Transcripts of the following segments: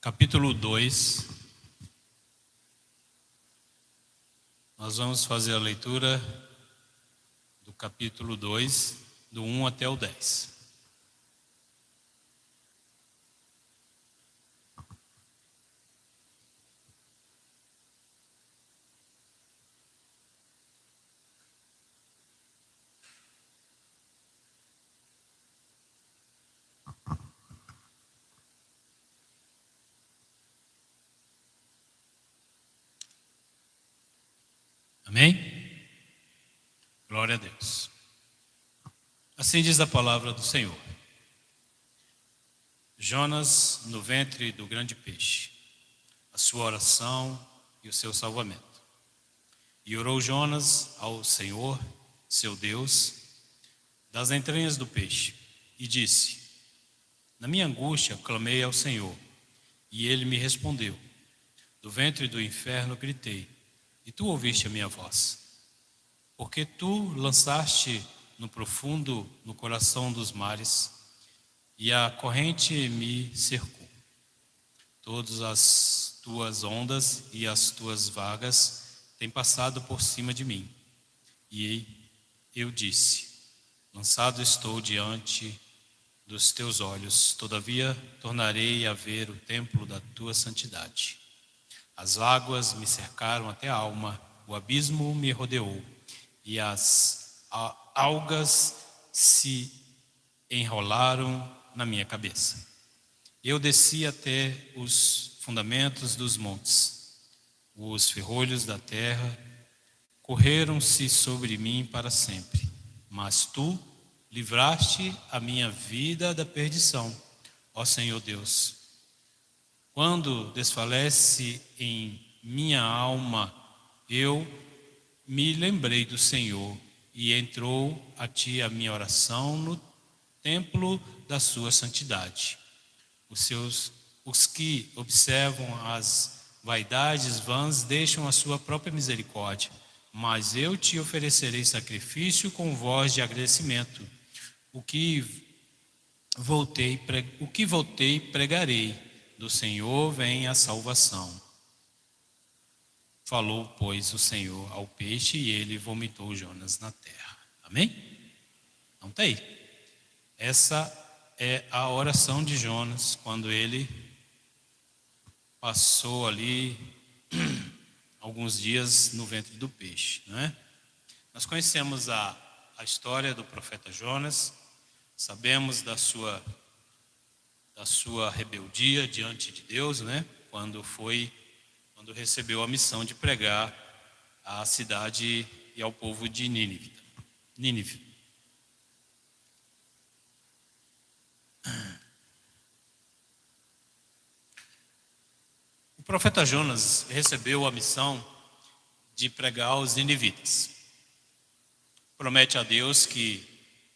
capítulo 2, nós vamos fazer a leitura do capítulo 2, do 1 até o 10. Amém? Glória a Deus. Assim diz a palavra do Senhor. Jonas no ventre do grande peixe, a sua oração e o seu salvamento. E orou Jonas ao Senhor, seu Deus, das entranhas do peixe, e disse: Na minha angústia clamei ao Senhor, e ele me respondeu. Do ventre do inferno gritei, e tu ouviste a minha voz. Porque tu lançaste no profundo, no coração dos mares, e a corrente me cercou. Todas as tuas ondas e as tuas vagas têm passado por cima de mim. E eu disse: lançado estou diante dos teus olhos, todavia tornarei a ver o templo da tua santidade. As águas me cercaram até a alma, o abismo me rodeou, e as algas se enrolaram na minha cabeça. Eu desci até os fundamentos dos montes, os ferrolhos da terra correram-se sobre mim para sempre. Mas tu livraste a minha vida da perdição, ó Senhor Deus. Quando desfalece em minha alma, eu me lembrei do Senhor, e entrou a ti a minha oração no templo da sua santidade. Os que observam as vaidades vãs deixam a sua própria misericórdia, mas eu te oferecerei sacrifício com voz de agradecimento. O que voltei pregarei. Do Senhor vem a salvação. Falou, pois, o Senhor ao peixe, e ele vomitou Jonas na terra. Amém? Então tá aí. Essa é a oração de Jonas, quando ele passou ali alguns dias no ventre do peixe, não é? Nós conhecemos a história do profeta Jonas, sabemos da sua rebeldia diante de Deus, né? Quando recebeu a missão de pregar à cidade e ao povo de Nínive. O profeta Jonas recebeu a missão de pregar aos ninivitas. Promete a Deus que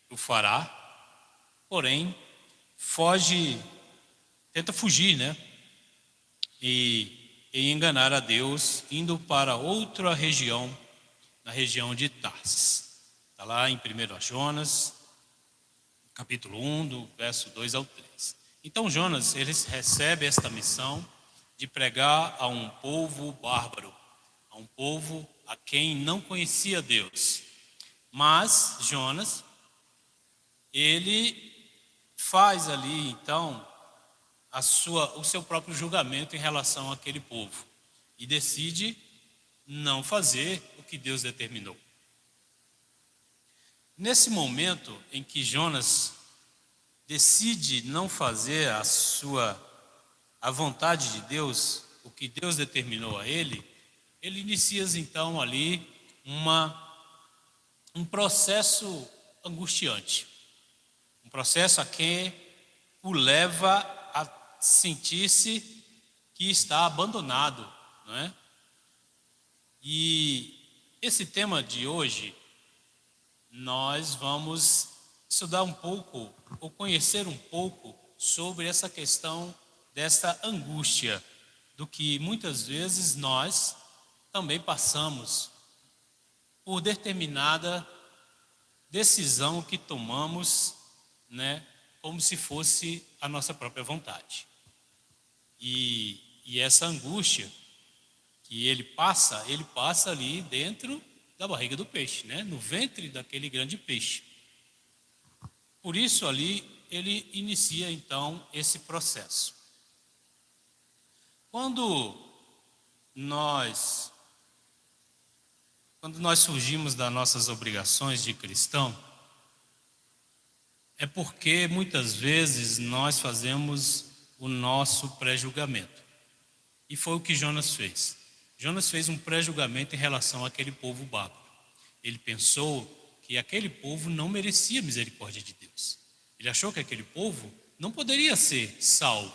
o fará, porém tenta fugir, né? E enganar a Deus, indo para outra região, na região de Tarsis. Está lá em 1 Jonas, capítulo 1, do verso 2 ao 3. Então Jonas, ele recebe esta missão de pregar a um povo bárbaro, a um povo a quem não conhecia Deus. Mas Jonas, ele faz ali então o seu próprio julgamento em relação àquele povo e decide não fazer o que Deus determinou. Nesse momento em que Jonas decide não fazer a vontade de Deus, o que Deus determinou a ele inicia então ali um processo angustiante, um processo a que o leva a sentir-se que está abandonado, não é? E esse tema de hoje, nós vamos estudar um pouco, ou conhecer um pouco sobre essa questão dessa angústia, do que muitas vezes nós também passamos por determinada decisão que tomamos, né? Como se fosse a nossa própria vontade. E E essa angústia que ele passa ali dentro da barriga do peixe, né? No ventre daquele grande peixe. Por isso ali ele inicia então esse processo. Quando nós surgimos das nossas obrigações de cristão, é porque muitas vezes nós fazemos o nosso pré-julgamento. E foi o que Jonas fez. Jonas fez um pré-julgamento em relação àquele povo bárbaro. Ele pensou que aquele povo não merecia a misericórdia de Deus. Ele achou que aquele povo não poderia ser salvo,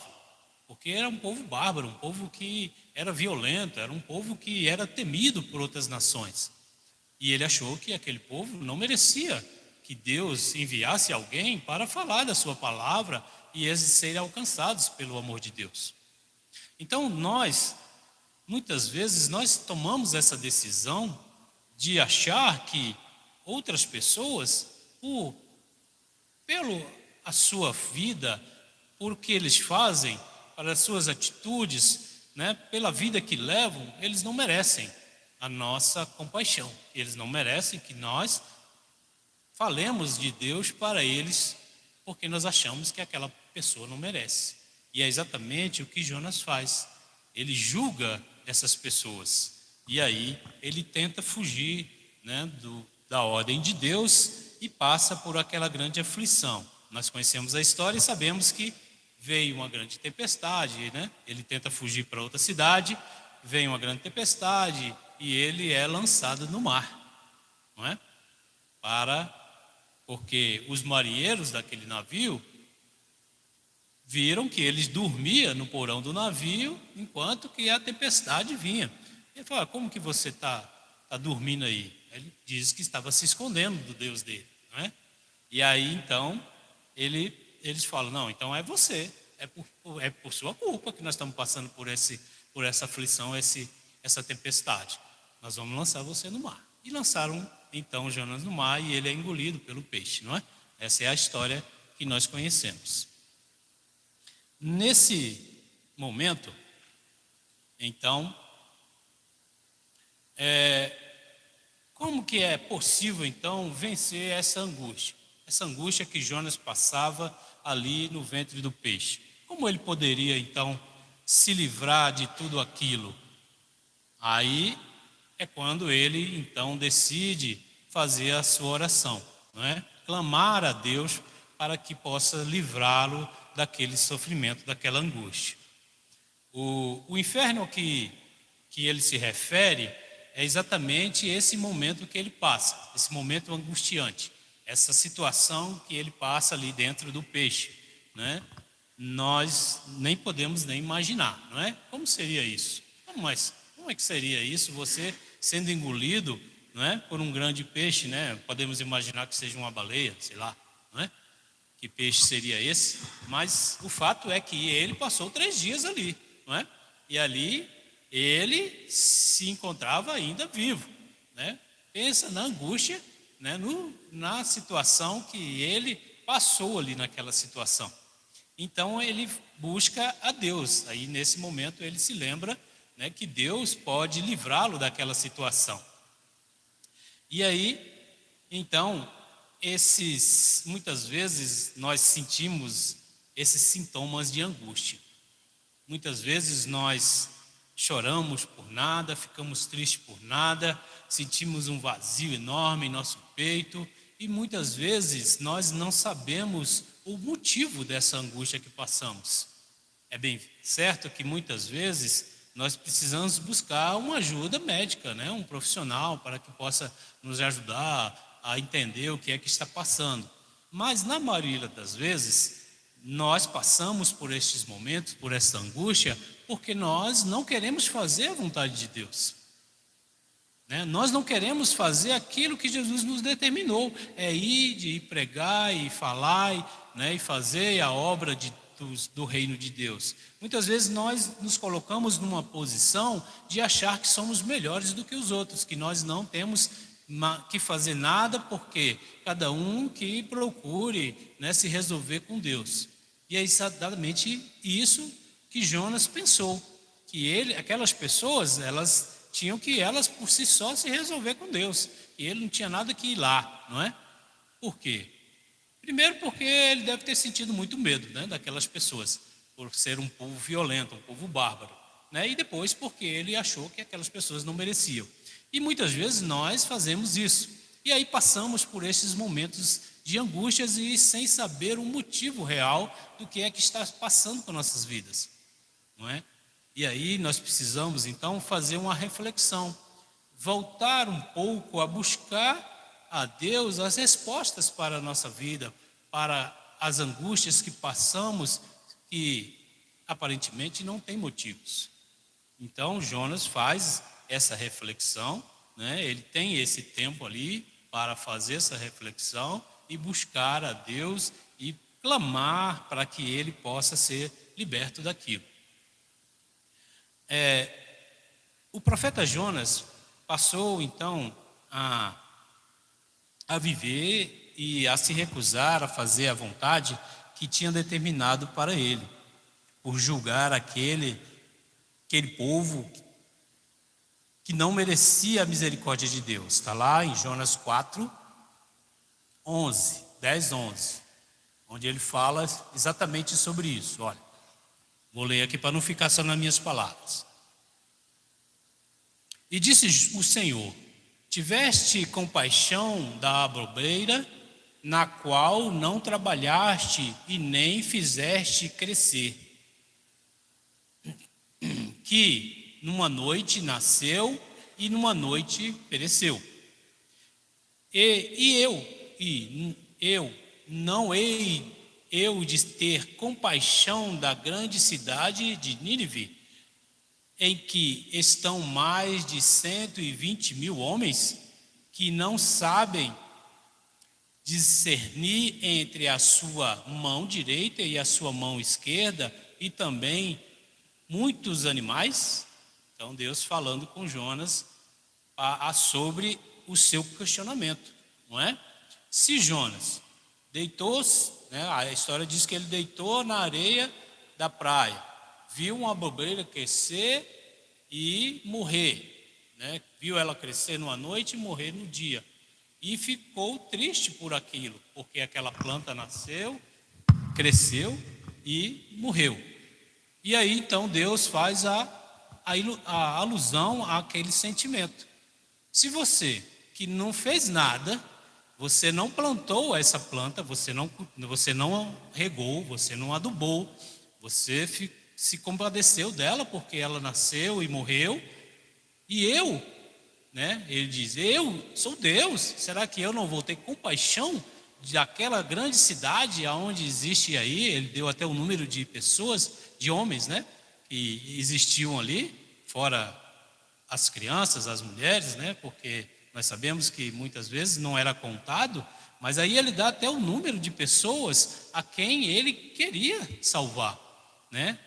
porque era um povo bárbaro, um povo que era violento, era um povo que era temido por outras nações. E ele achou que aquele povo não merecia que Deus enviasse alguém para falar da sua palavra e eles serem alcançados pelo amor de Deus. Então muitas vezes nós tomamos essa decisão de achar que outras pessoas, pela sua vida, por o que eles fazem, pelas suas atitudes, né, pela vida que levam, eles não merecem a nossa compaixão. Eles não merecem que nós falemos de Deus para eles, porque nós achamos que aquela pessoa não merece. E é exatamente o que Jonas faz. Ele julga essas pessoas. E aí ele tenta fugir, né, da ordem de Deus e passa por aquela grande aflição. Nós conhecemos a história e sabemos que veio uma grande tempestade, né? Ele tenta fugir para outra cidade, vem uma grande tempestade e ele é lançado no mar, não é? Porque os marinheiros daquele navio viram que eles dormiam no porão do navio enquanto que a tempestade vinha. Ele falou: como que você está dormindo aí? Ele diz que estava se escondendo do Deus dele, não é? E aí então eles falam: não, então é você, é por sua culpa que nós estamos passando por essa aflição, essa tempestade. Nós vamos lançar você no mar. E lançaram então Jonas no mar e ele é engolido pelo peixe, não é? Essa é a história que nós conhecemos. Nesse momento, então, como que é possível então vencer essa angústia? Essa angústia que Jonas passava ali no ventre do peixe. Como ele poderia então se livrar de tudo aquilo? Aí é quando ele então decide fazer a sua oração, não é? Clamar a Deus para que possa livrá-lo daquele sofrimento, daquela angústia. O inferno que ele se refere é exatamente esse momento que ele passa, esse momento angustiante, essa situação que ele passa ali dentro do peixe, né? Nós nem podemos nem imaginar, não é? Como seria isso? Como é que seria isso, você sendo engolido, não é, por um grande peixe, né? Podemos imaginar que seja uma baleia, sei lá, não é? Que peixe seria esse? Mas o fato é que ele passou 3 dias ali, não é? E ali ele se encontrava ainda vivo, né? Pensa na angústia, né? Na situação que ele passou ali naquela situação. Então ele busca a Deus. Aí nesse momento ele se lembra, né, que Deus pode livrá-lo daquela situação. E aí, então, muitas vezes nós sentimos esses sintomas de angústia. Muitas vezes nós choramos por nada, ficamos tristes por nada, sentimos um vazio enorme em nosso peito e muitas vezes nós não sabemos o motivo dessa angústia que passamos. É bem certo que muitas vezes nós precisamos buscar uma ajuda médica, né? Um profissional para que possa nos ajudar a entender o que é que está passando. Mas na maioria das vezes nós passamos por estes momentos, por essa angústia, porque nós não queremos fazer a vontade de Deus, né? Nós não queremos fazer aquilo que Jesus nos determinou, é ir pregar e falar, né? E fazer a obra do reino de Deus. Muitas vezes nós nos colocamos numa posição de achar que somos melhores do que os outros, que nós não temos que fazer nada, porque cada um que procure, né, se resolver com Deus. E é exatamente isso que Jonas pensou, que aquelas pessoas, elas tinham que elas por si só se resolver com Deus. E ele não tinha nada que ir lá, não é? Por quê? Primeiro porque ele deve ter sentido muito medo, né, daquelas pessoas, por ser um povo violento, um povo bárbaro, né? E depois porque ele achou que aquelas pessoas não mereciam. E muitas vezes nós fazemos isso. E aí passamos por esses momentos de angústias e sem saber o motivo real do que é que está passando com nossas vidas, não é? E aí nós precisamos então fazer uma reflexão, voltar um pouco a buscar a Deus as respostas para a nossa vida, para as angústias que passamos, que aparentemente não tem motivos. Então Jonas faz essa reflexão, né? Ele tem esse tempo ali para fazer essa reflexão e buscar a Deus e clamar para que ele possa ser liberto daquilo. O profeta Jonas passou então a viver e a se recusar a fazer a vontade que tinha determinado para ele, por julgar aquele povo que não merecia a misericórdia de Deus. Está lá em Jonas 4, 10, 11, onde ele fala exatamente sobre isso. Olha, vou ler aqui para não ficar só nas minhas palavras. E disse o Senhor: tiveste compaixão da abobreira, na qual não trabalhaste e nem fizeste crescer, que numa noite nasceu e numa noite pereceu. E eu não hei eu de ter compaixão da grande cidade de Nínive, em que estão mais de 120.000 homens, que não sabem discernir entre a sua mão direita e a sua mão esquerda, e também muitos animais. Então Deus falando com Jonas sobre o seu questionamento, não é? Se Jonas deitou, né, a história diz que ele deitou na areia da praia, viu uma abobreira crescer e morrer, né? Viu ela crescer numa noite e morrer no dia, e ficou triste por aquilo, porque aquela planta nasceu, cresceu e morreu. E aí então Deus faz a alusão àquele sentimento. Se você que não fez nada, você não plantou essa planta, você não regou, você não adubou, você se compadeceu dela porque ela nasceu e morreu, e eu, né, ele diz, eu sou Deus, será que eu não vou ter compaixão daquela grande cidade onde existe aí, ele deu até o número de pessoas, de homens, né, que existiam ali, fora as crianças, as mulheres, né, porque nós sabemos que muitas vezes não era contado, mas aí ele dá até o número de pessoas a quem ele queria salvar, né?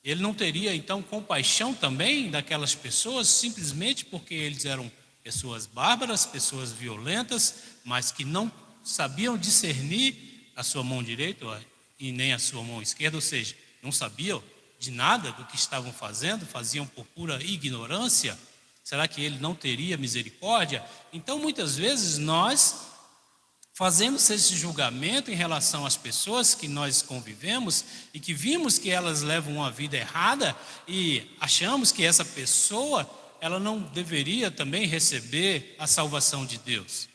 Ele não teria então compaixão também daquelas pessoas, simplesmente porque eles eram pessoas bárbaras, pessoas violentas, mas que não sabiam discernir a sua mão direita e nem a sua mão esquerda, ou seja, não sabiam de nada do que estavam fazendo, faziam por pura ignorância. Será que ele não teria misericórdia? Então muitas vezes nós fazemos esse julgamento em relação às pessoas que nós convivemos e que vimos que elas levam uma vida errada e achamos que essa pessoa, ela não deveria também receber a salvação de Deus.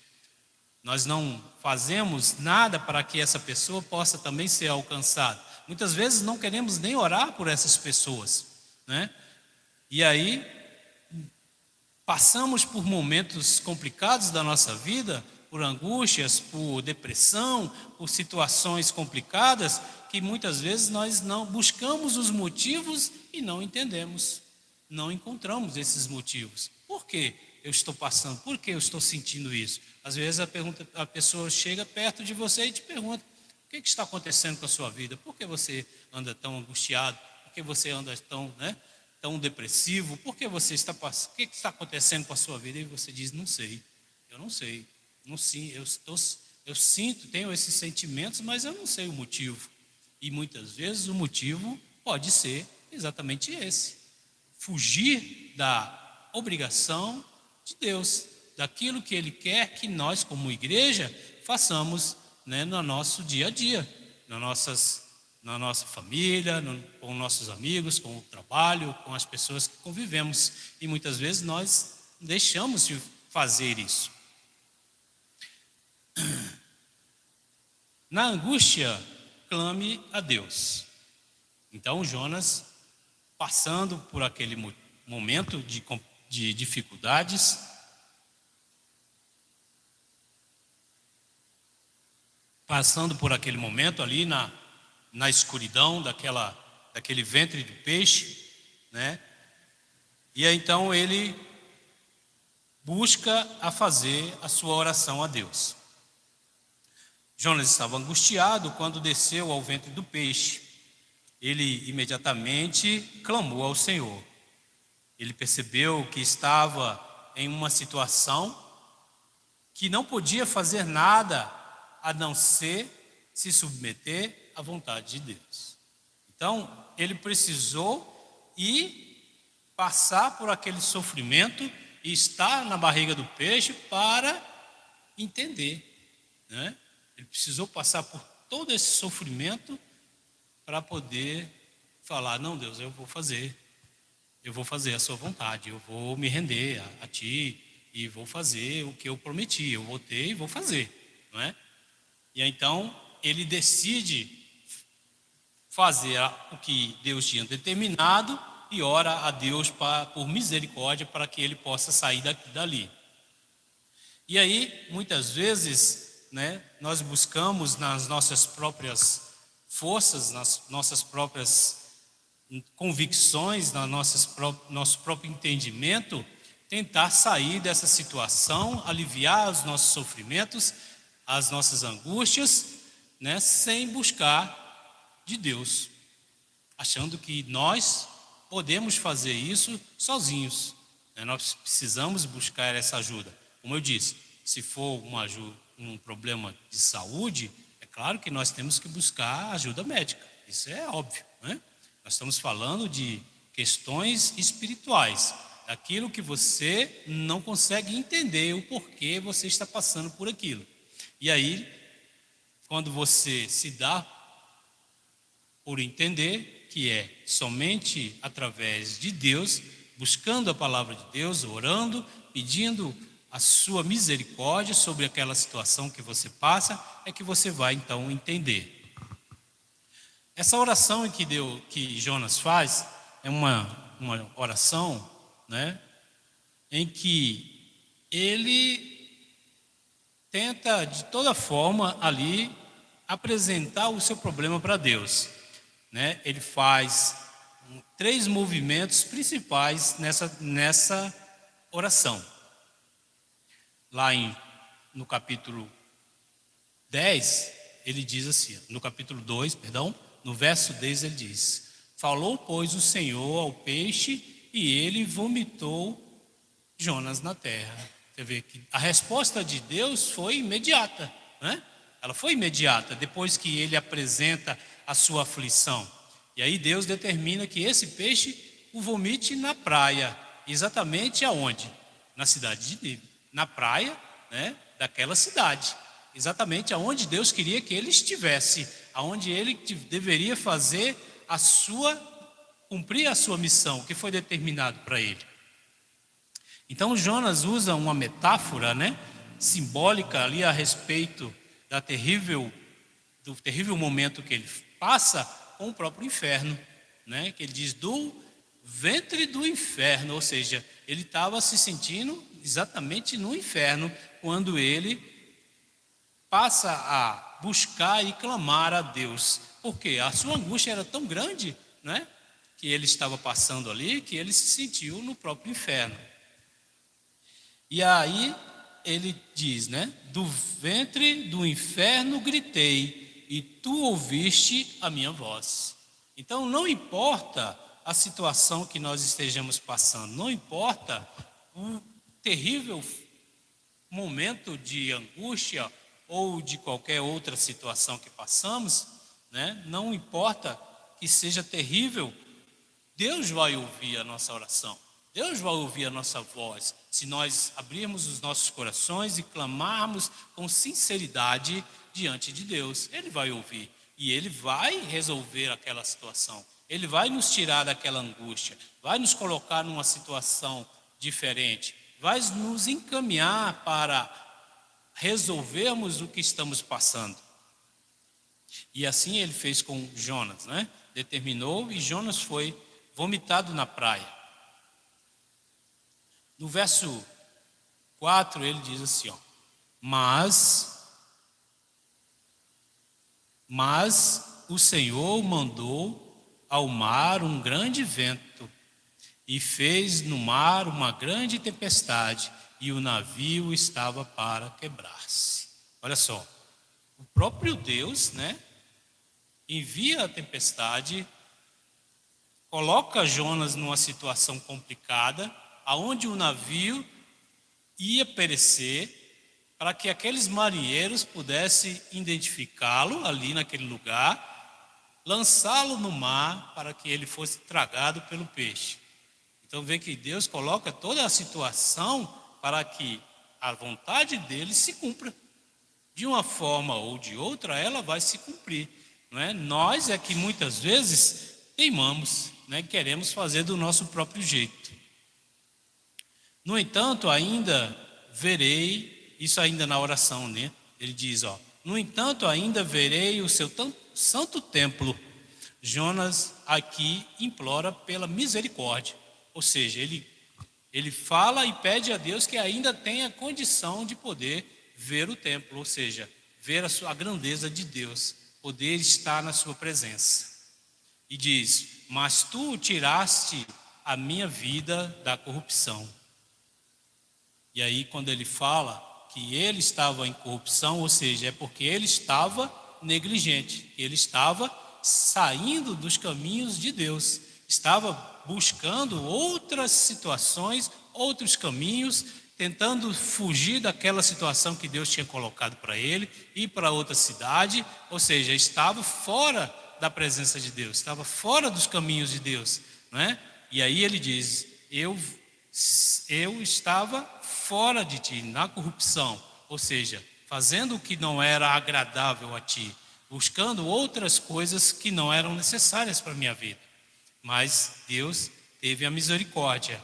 Nós não fazemos nada para que essa pessoa possa também ser alcançada. Muitas vezes não queremos nem orar por essas pessoas, né? E aí passamos por momentos complicados da nossa vida, por angústias, por depressão, por situações complicadas, que muitas vezes nós não buscamos os motivos e não entendemos, não encontramos esses motivos. Por que eu estou passando? Por que eu estou sentindo isso? Às vezes a pessoa chega perto de você e te pergunta: o que está acontecendo com a sua vida? Por que você anda tão angustiado? Por que você anda tão depressivo? Por que você está passando? O que está acontecendo com a sua vida? E você diz: não sei, eu não sei. Eu sinto, tenho esses sentimentos, mas eu não sei o motivo. E muitas vezes o motivo pode ser exatamente esse. fugir da obrigação de Deus, daquilo que Ele quer que nós, como igreja, façamos, né, no nosso dia a dia, na nossa família, com nossos amigos, com o trabalho, com as pessoas que convivemos. E muitas vezes nós deixamos de fazer isso. Na angústia, clame a Deus. Então Jonas, passando por aquele momento de dificuldades, passando por aquele momento ali na escuridão daquele ventre do peixe, né? E aí, então ele busca a fazer a sua oração a Deus. Jonas estava angustiado quando desceu ao ventre do peixe. Ele imediatamente clamou ao Senhor. Ele percebeu que estava em uma situação que não podia fazer nada a não ser se submeter à vontade de Deus. Então, ele precisou passar por aquele sofrimento e estar na barriga do peixe para entender, né? Ele precisou passar por todo esse sofrimento para poder falar: não, Deus, eu vou fazer a sua vontade, eu vou me render a ti e vou fazer o que eu prometi, eu vou ter e vou fazer, não é? E então ele decide fazer o que Deus tinha determinado e ora a Deus por misericórdia para que ele possa sair dali. E aí, muitas vezes, né, nós buscamos nas nossas próprias forças, nas nossas próprias convicções, nosso próprio entendimento, tentar sair dessa situação, aliviar os nossos sofrimentos, as nossas angústias, né, sem buscar de Deus, achando que nós podemos fazer isso sozinhos, né? Nós precisamos buscar essa ajuda. Como eu disse, se for um problema de saúde, é claro que nós temos que buscar ajuda médica, isso é óbvio, né? Nós estamos falando de questões espirituais, daquilo que você não consegue entender o porquê você está passando por aquilo. E aí, quando você se dá por entender que é somente através de Deus, buscando a palavra de Deus, orando, pedindo a sua misericórdia sobre aquela situação que você passa, é que você vai então entender. Essa oração que Jonas faz é uma oração, né, em que ele tenta de toda forma ali apresentar o seu problema para Deus, né? Ele faz 3 movimentos principais nessa oração. Lá no capítulo 10, ele diz assim, no capítulo 2, perdão, no verso 10 ele diz: falou, pois, o Senhor ao peixe e ele vomitou Jonas na terra. Você vê que a resposta de Deus foi imediata, né? Ela foi imediata, depois que ele apresenta a sua aflição. E aí Deus determina que esse peixe o vomite na praia. Exatamente aonde? Na cidade de Nínive. Na praia, né, daquela cidade. Exatamente aonde Deus queria que ele estivesse. Aonde ele deveria cumprir a sua missão, que foi determinado para ele. Então Jonas usa uma metáfora, né, simbólica ali a respeito do terrível momento que ele passa com o próprio inferno, né, que ele diz do ventre do inferno, ou seja, ele estava se sentindo exatamente no inferno quando ele passa a buscar e clamar a Deus, porque a sua angústia era tão grande, né, que ele estava passando ali, que ele se sentiu no próprio inferno. E aí ele diz, né, do ventre do inferno gritei e tu ouviste a minha voz. Então não importa a situação que nós estejamos passando, não importa o terrível momento de angústia ou de qualquer outra situação que passamos, né, não importa que seja terrível, Deus vai ouvir a nossa oração. Deus vai ouvir a nossa voz, se nós abrirmos os nossos corações e clamarmos com sinceridade diante de Deus. Ele vai ouvir e Ele vai resolver aquela situação. Ele vai nos tirar daquela angústia, vai nos colocar numa situação diferente, vai nos encaminhar para resolvermos o que estamos passando. E assim Ele fez com Jonas, né? Determinou e Jonas foi vomitado na praia. No verso 4 ele diz assim, ó, mas o Senhor mandou ao mar um grande vento e fez no mar uma grande tempestade e o navio estava para quebrar-se. Olha só, o próprio Deus, né, envia a tempestade, coloca Jonas numa situação complicada, aonde o navio ia perecer, para que aqueles marinheiros pudessem identificá-lo ali naquele lugar, lançá-lo no mar para que ele fosse tragado pelo peixe. Então vê que Deus coloca toda a situação para que a vontade dele se cumpra. De uma forma ou de outra, ela vai se cumprir, não é? Nós é que muitas vezes teimamos, né? Queremos fazer do nosso próprio jeito. No entanto, ainda verei, isso ainda na oração, né? Ele diz, ó, no entanto, ainda verei o seu santo templo. Jonas aqui implora pela misericórdia, ou seja, ele fala e pede a Deus que ainda tenha condição de poder ver o templo, ou seja, ver a grandeza de Deus, poder estar na sua presença. E diz, mas tu tiraste a minha vida da corrupção. E aí quando ele fala que ele estava em corrupção, ou seja, é porque ele estava negligente, ele estava saindo dos caminhos de Deus, estava buscando outras situações, outros caminhos, tentando fugir daquela situação que Deus tinha colocado para ele, ir para outra cidade, ou seja, estava fora da presença de Deus, estava fora dos caminhos de Deus, não é? E aí ele diz, eu estava fora de ti, na corrupção, ou seja, fazendo o que não era agradável a ti, buscando outras coisas que não eram necessárias para a minha vida. Mas Deus teve a misericórdia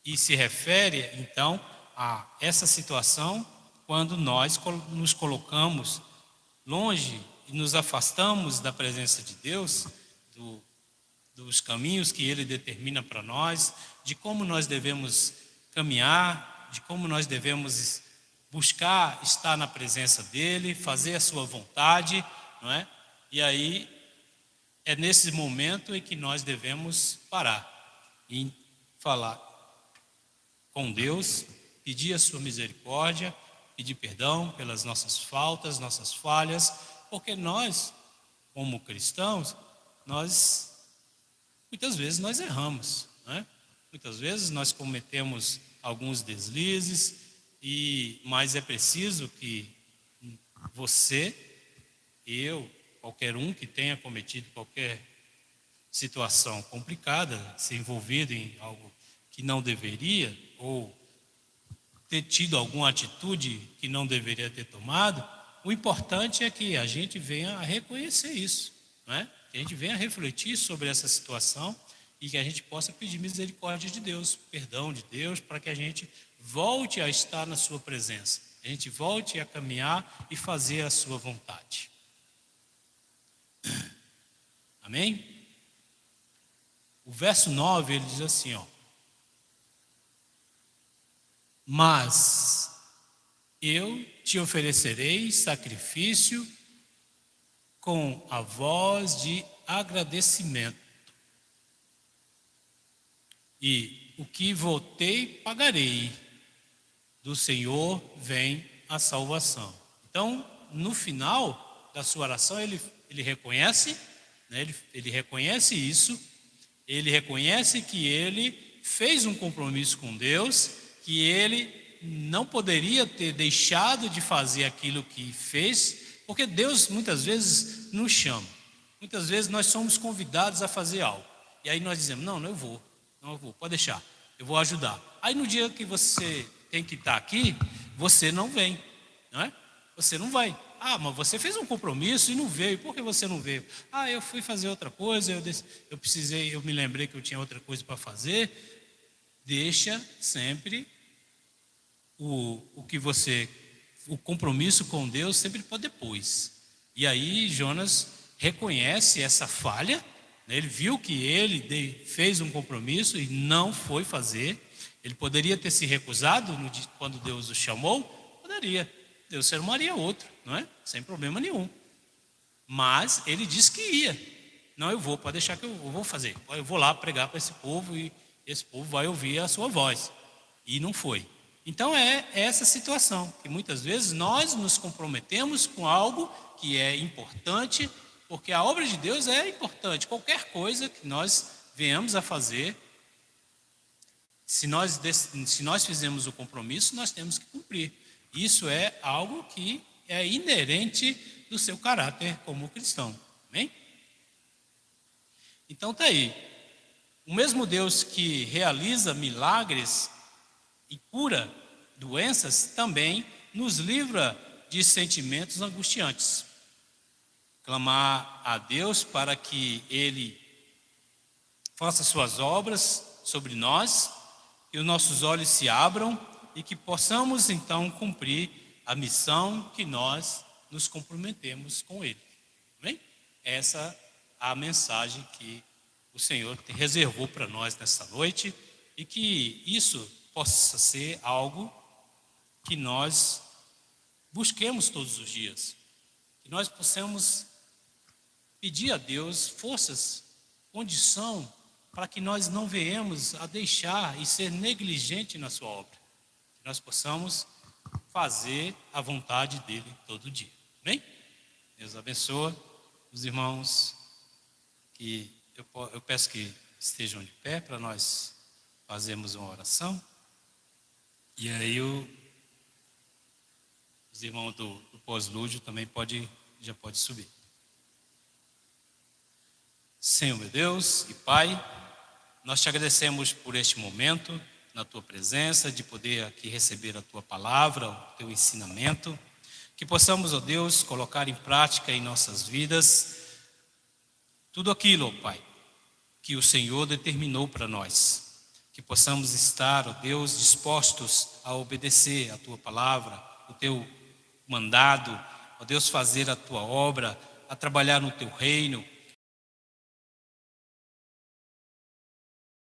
e se refere então a essa situação quando nós nos colocamos longe e nos afastamos da presença de Deus, dos caminhos que Ele determina para nós, de como nós devemos caminhar, de como nós devemos buscar estar na presença dEle, fazer a sua vontade, não é? E aí é nesse momento em que nós devemos parar e falar com Deus, pedir a sua misericórdia, pedir perdão pelas nossas faltas, nossas falhas, porque nós, como cristãos, muitas vezes nós erramos, né? Muitas vezes nós cometemos alguns deslizes, mas é preciso que você, eu, qualquer um que tenha cometido qualquer situação complicada, se envolvido em algo que não deveria, ou ter tido alguma atitude que não deveria ter tomado, o importante é que a gente venha a reconhecer isso, não é? Que a gente venha a refletir sobre essa situação e que a gente possa pedir misericórdia de Deus, perdão de Deus, para que a gente volte a estar na sua presença, a gente volte a caminhar e fazer a sua vontade. Amém? O verso 9, ele diz assim, ó, mas eu te oferecerei sacrifício com a voz de agradecimento, e o que votei pagarei, do Senhor vem a salvação. Então, no final da sua oração, ele reconhece, né, ele reconhece isso, ele reconhece que ele fez um compromisso com Deus, que ele não poderia ter deixado de fazer aquilo que fez, porque Deus muitas vezes nos chama, muitas vezes nós somos convidados a fazer algo, E aí nós dizemos, não eu vou, pode deixar, eu vou ajudar. Aí no dia que você tem que estar aqui, você não vem, não é? Você não vai. Mas você fez um compromisso e não veio. Por que você não veio? Eu fui fazer outra coisa, eu me lembrei que eu tinha outra coisa para fazer. Deixa sempre o compromisso com Deus sempre para depois. E aí Jonas reconhece essa falha, né? Ele viu que ele fez um compromisso e não foi fazer. Ele poderia ter se recusado quando Deus o chamou, poderia. Deus chamaria outro, não é? Sem problema nenhum. Mas ele disse que ia. Não, eu vou, pode deixar que eu vou fazer. Eu vou lá pregar para esse povo e esse povo vai ouvir a sua voz. E não foi. Então é essa situação, que muitas vezes nós nos comprometemos com algo que é importante, porque a obra de Deus é importante. Qualquer coisa que nós venhamos a fazer, se nós fizemos o compromisso, nós temos que cumprir. Isso é algo que é inerente do seu caráter como cristão. Amém? Então está aí. O mesmo Deus que realiza milagres e cura doenças também nos livra de sentimentos angustiantes. Clamar a Deus para que Ele faça suas obras sobre nós, que os nossos olhos se abram e que possamos então cumprir a missão que nós nos comprometemos com Ele. Amém? Essa é a mensagem que o Senhor reservou para nós nesta noite, e que isso possa ser algo que nós busquemos todos os dias, que nós possamos pedir a Deus forças, condição, para que nós não venhamos a deixar e ser negligente na sua obra, que nós possamos fazer a vontade dele todo dia. Amém? Deus abençoe os irmãos, que eu peço que estejam de pé para nós fazermos uma oração. E aí os irmãos do pós-lúdio também já pode subir. Senhor meu Deus e Pai, nós te agradecemos por este momento, na tua presença, de poder aqui receber a tua palavra, o teu ensinamento, que possamos, ó Deus, colocar em prática em nossas vidas tudo aquilo, ó Pai, que o Senhor determinou para nós, que possamos estar, ó Deus, dispostos a obedecer a tua palavra, o teu mandado, ó Deus, fazer a tua obra, a trabalhar no teu reino,